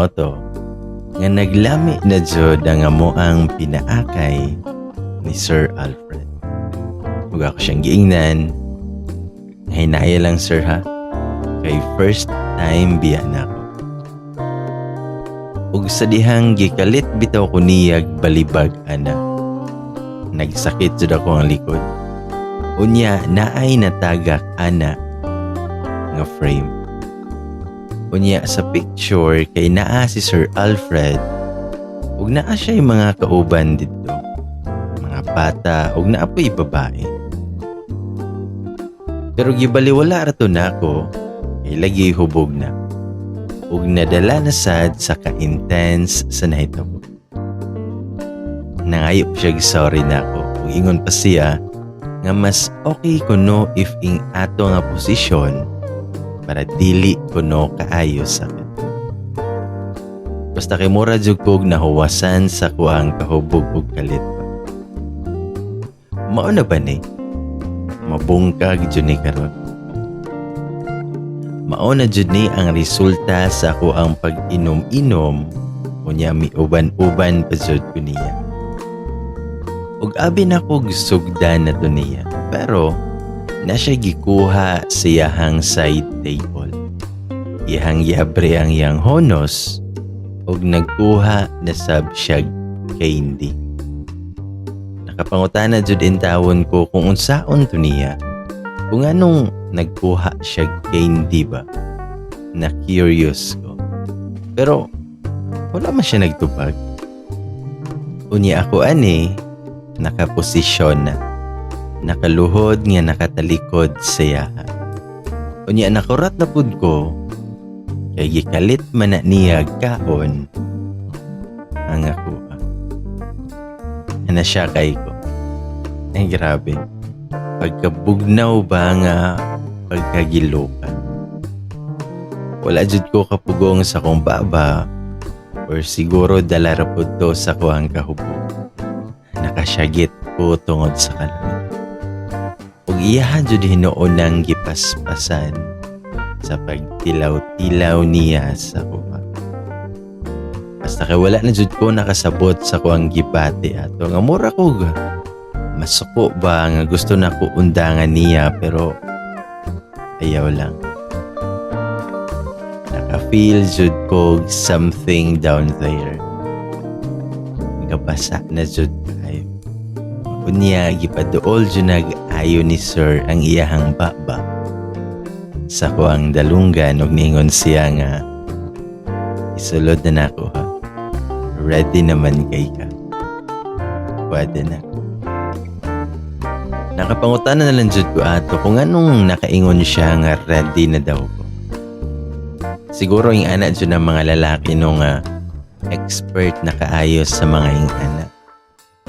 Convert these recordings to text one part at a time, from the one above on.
binoto nga naglami na jud ang amo ang pinaakay ni Sir Alfred. Ug ako siyang giingnan, hinaya lang sir ha, kay first time biya na ako. Ug sa dihang gikalit bitaw ko niyag balibag ana. Nagsakit jud ako ang likod. Unya naay natagak ana nga frame. Unya sa picture kay naa si Sir Alfred ug naa siya yung mga kauban dito. Mga bata ug naa pa'y babae. Pero gibaliwala rato na ako kay lagi hubog na. Ug nadala na sad sa ka-intense sa nahitabo. Nangayop siya sorry na ako. Ug ingon pa siya nga mas okay kuno if ing ato nga posisyon para dili kuno kaayo sa akin. Basta kay mura jud kog nahuwasan sa kuang kahubog ug kalit pa. Mao na ba ni? Mabungkag jud ni karon. Mao na jud ni ang resulta sa ako ang pag-inom-inom unya miuban-uban pa jud ko niya. Ug abi na ko sugdan na to niya. Pero na siya gikuha sa iyahang side table. Iyahang yabre ang iyang honos ug nagkuha na sab siya candy. Nakapangutana jud intawon ko kung unsaon to niya. Kung anong nagkuha siya candy ba? Na curious ko. Pero wala man siya nagtupag. Unya ako ani nakaposisyon na. Nakaluhod nga nakatalikod siya. Unya nakurat na pud ko kay gikalit man na niya kaon ang ako. Ana siya kay ko. Ay grabe. Pagkabugnaw ba nga pagkagiloka. Wala jud ko kapugong sa kong baba or siguro dala ra pud to sa kuang kahubog. Nakasyagit ko tungod sa kalamit. Ug iya jud hinuon ang gipaspasan sa pagtilaw-tilaw niya sa kuha. Basta kay wala na jud ko nakasabot sa kuang gibate ato nga mura ko masuko ba nga gusto na ko undangan niya pero ayaw lang. Naka-feel jud ko something down there. Gabasa na jud kayo. Unya gipaduol jud nag-ayo ni Sir ang iyahang baba. Sa kuang dalunggan ug ningon siya nga isulod na nako ha. Ready naman kay ka. Pwede na. Nakapangutana na lang jud ko ato kung anong nakaingon siya nga ready na daw ko. Siguro yung anak jud ng mga lalaki nung expert na kaayos sa mga ing anak.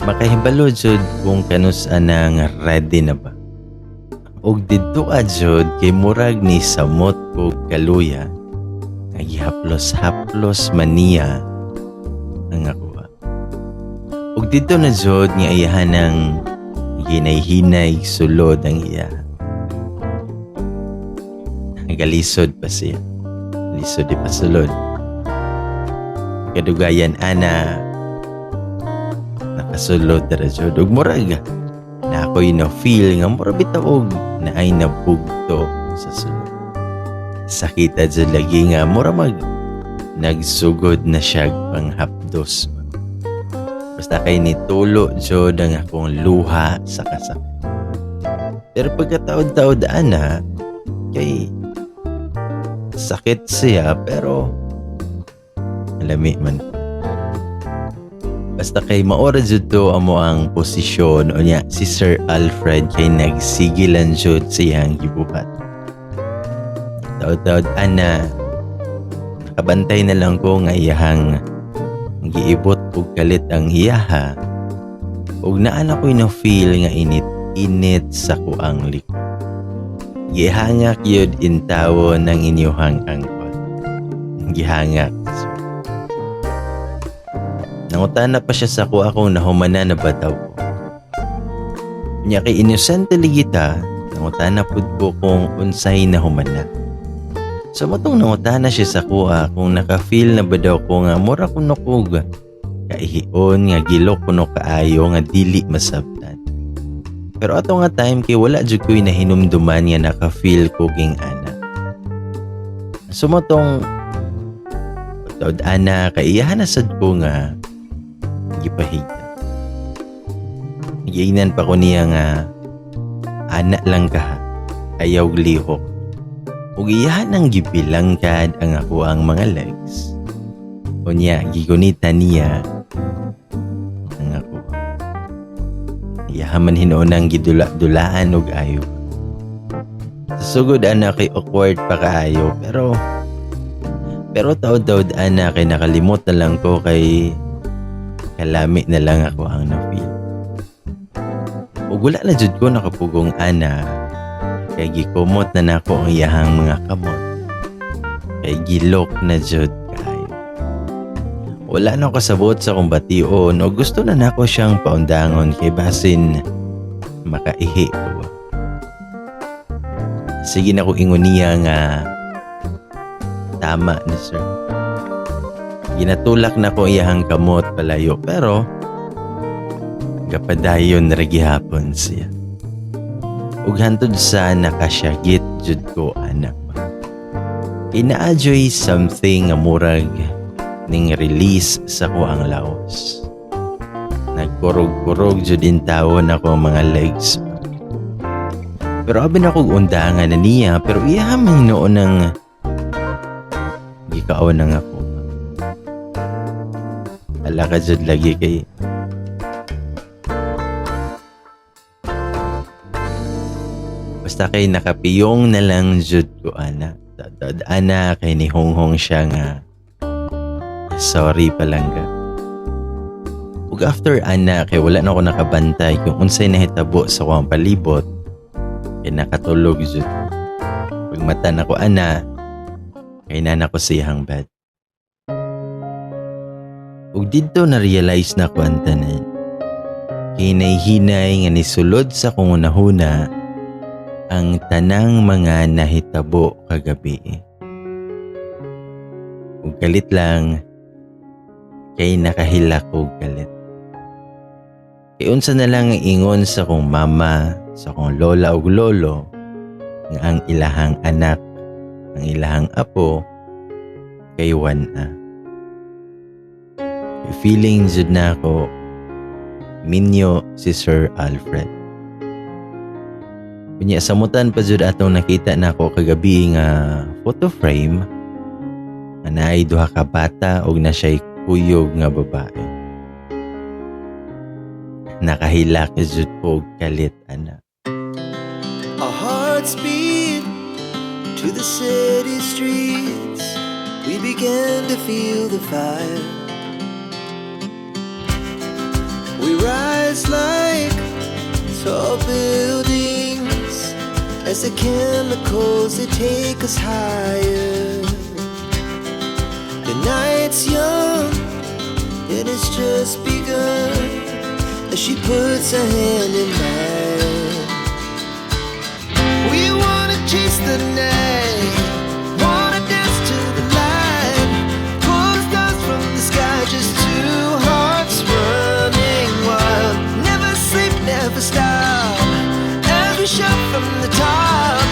Makahibalo jud kung kanus-an nga ready na ba. Og didto jud kay murag ni samot ko kaluya nga gihaplos-haplos man niya ang akuha. Og didto na jud nga iyahan ng hinay-hinay sulod ang iya. Nagalisod pa siya. Lisod di pa sulod. Kadugayan ana nakasulod dara jud ug murag na ako'y na-feel nga mura bitaog na ay nabugto sa sulod. Sakita dyan lagi nga mura nagsugod na siya panghapdos. Basta kay nitulo jud ang akong luha sa kasakit. Pero pagkataod-taod ana kay sakit siya pero alami man. Basta kay maora jud to amo ang posisyon o niya si Sir Alfred kay nagsigilan jud siyang gibuhat. Taod-taod ana nakabantay na lang ko nga iyahang giibot og kalit ang iyaha ug naana ko'y na-feel nga init-init sa kuang likod. Gihangak yun intawo ng inyuhang angkol. Gihangak. Nangutana pa siya sa kuha kung nahumana na ba daw ko. Nya kay inosente ligita, nangutana pud ko kung unsay nahumana. So matong nangutana siya sa kuha kung naka-feel na ba daw ko nga mura kuno ko kaihion nga gilo kuno kaayo nga dili masabtan. Pero ato nga time kay wala jud ko'y nahinumduman nga naka-feel ko ging ana. So matong tawd ana kay iyahan na sad ko nga gipahigda. Giingnan pa ko niya nga ana lang ka ayaw lihok. Ug iyahan ang gibilangkad ang ako ang mga legs. Unya gigunita niya ang ako. Iyahan man hinuon ang gidula-dulaan og ayo. Sugod ana kay awkward pa kaayo pero taod-taod ana kay nakalimot na lang ko kay kalami na lang ako ang na-feel. Ug wala na jud ko nakapugong ana kay gikumot na nako ang iyahang mga kamot. Kay gilok na jud kayo. Wala na ko kasabot sa kong bation o gusto na nako siyang paundangon kay basin makaihi ko. Sige na ko ingon niya nga tama na sir. Ginatulak na ko iyahang kamot palayo pero kapadayon ra gihapon siya. Ug hantod sa nakasyagit jud ko anak ba. Ina-enjoy something nga murag ning release sa ko ang laos. Nagkurog-kurog jud din tawon ako ang mga legs. Pero abi na kog undangan na niya pero iya man noon ng gikaon nang ako. Ala ka jud lagi kay basta kay nakapiyong na lang jud ko ana. Dadad ana kay ni Honghong siya nga sorry palangga. Ug after ana kay wala na ako nakabantay kung unsay nahitabo sa akong palibot kay nakatulog jud. Pag mata na ko ana kay nana ko siyang bed. Ug didto na realize na ko ang tanan. Kay hinay nga nisulod sa kong unahuna ang tanang mga nahitabo kagabi. Ug galit lang kay nakahila ko galit. Kay unsa na lang ingon sa kong mama, sa kong lola ug lolo nga ang ilahang anak, ang ilahang apo kay wana. Feeling jud na ako minyo si Sir Alfred. Kunya samutan pa jud atong nakita nako kagabi nga photo frame nga naay duha ka bata ug na siya'y kuyog nga babae. Nakahilak jud og kalit ana. Our hearts beat to the city streets. We began to feel the fire. We rise like tall buildings as the chemicals they take us higher. The night's young and it's just begun as she puts her hand in mine. We wanna chase the night, wanna dance to the light, pull the stars from the sky, just two hearts running wild. Never sleep, never stop, as we shout from the top.